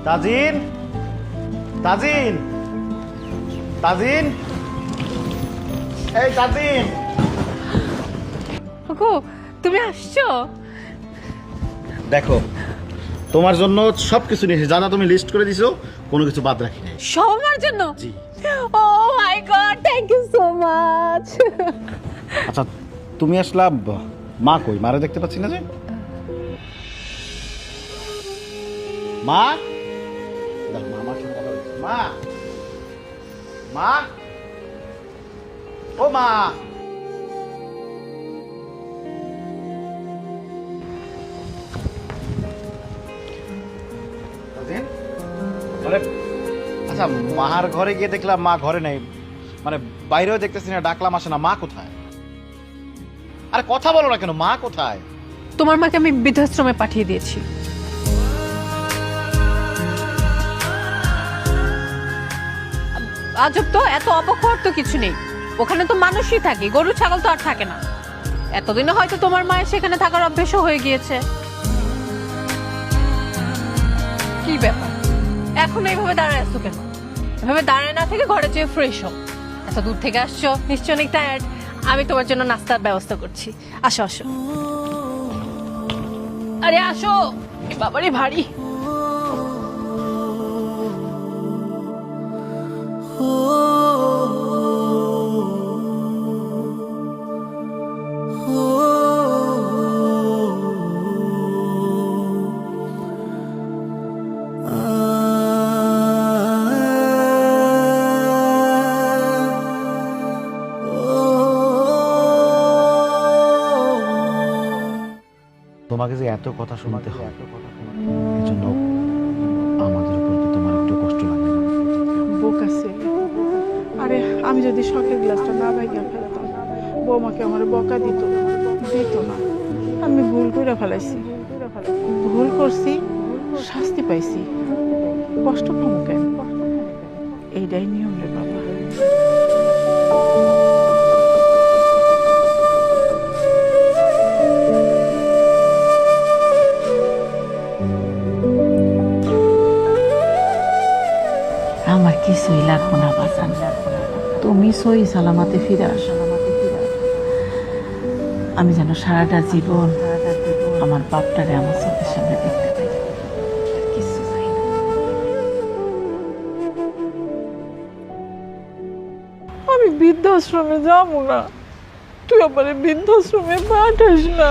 তাজিন, তাজিন, তাজিন, এই তাজিন। ওগো, তুমি আসছো? দেখো, তোমার জন্য সবকিছু নিয়েছি, জানা তুমি লিস্ট করে দিছো, কোনো কিছু বাদ রাখি নাই। সব আমার জন্য? জি। Oh my God, thank you so much. আচ্ছা, তুমি আসলা, মা কই? মারে দেখতে পাচ্ছি না যে। মা, দেখো মা আমার সাথে কথা বলছে। মা, মা, ও মা। মানে আচ্ছা, মার ঘরে গিয়ে দেখলাম মা ঘরে নেই, মানে বাইরেও দেখতেছি না, ডাকলাম আসে না। মা কোথায়? আরে কথা বলো না কেন? মা কোথায়? তোমার মাকে আমি বৃদ্ধাশ্রমে পাঠিয়ে দিয়েছি। আজব তো, এত অবাক হওয়ার তো কিছু নেই। ওখানে তো মানুষই থাকে, গরু ছাগল তো আর থাকে না। এতদিনে হয়তো তোমার মায়ের সেখানে থাকার অভ্যেসও হয়ে গিয়েছে। কি ব্যাপার, এখন এইভাবে দাঁড়ায় আসছো কেন? এভাবে দাঁড়ায় না থেকে ঘরে যেয়ে ফ্রেশ হও। এত দূর থেকে আসছো, নিশ্চয় অনেক টায়ার্ড। আমি তোমার জন্য নাস্তার ব্যবস্থা করছি। আসো আসো, আরে আসো। এ বাবারে ভারী। তোমাকে যে এত কথা শুনতে হয়, এজন্য আমাদের উপর কি তোমার একটু কষ্ট লাগে না? বোকা ছেলে। আরে আমি যদি শখের গ্লাসটা না ভাইগা ফেলতাম, বৌমাকে আমার বকা দিত না। আমি ভুল করে ফেলাইছি, ভুল করছি, শাস্তি পাইছি, কষ্ট পাবো কেন? এইটাই নিয়ম রে বাবা। আমার কিছুই লাগবো না বাজান, তুমি সই সালামাতে ফিরে আসো। আমি যেন সারাটা জীবন আমার বাপটারে আমার চোখের সামনে দেখতে পাই, কিছু চাই না। আমি বৃদ্ধাশ্রমে যাবো না, তুই আমার বৃদ্ধাশ্রমে পাঠাস না।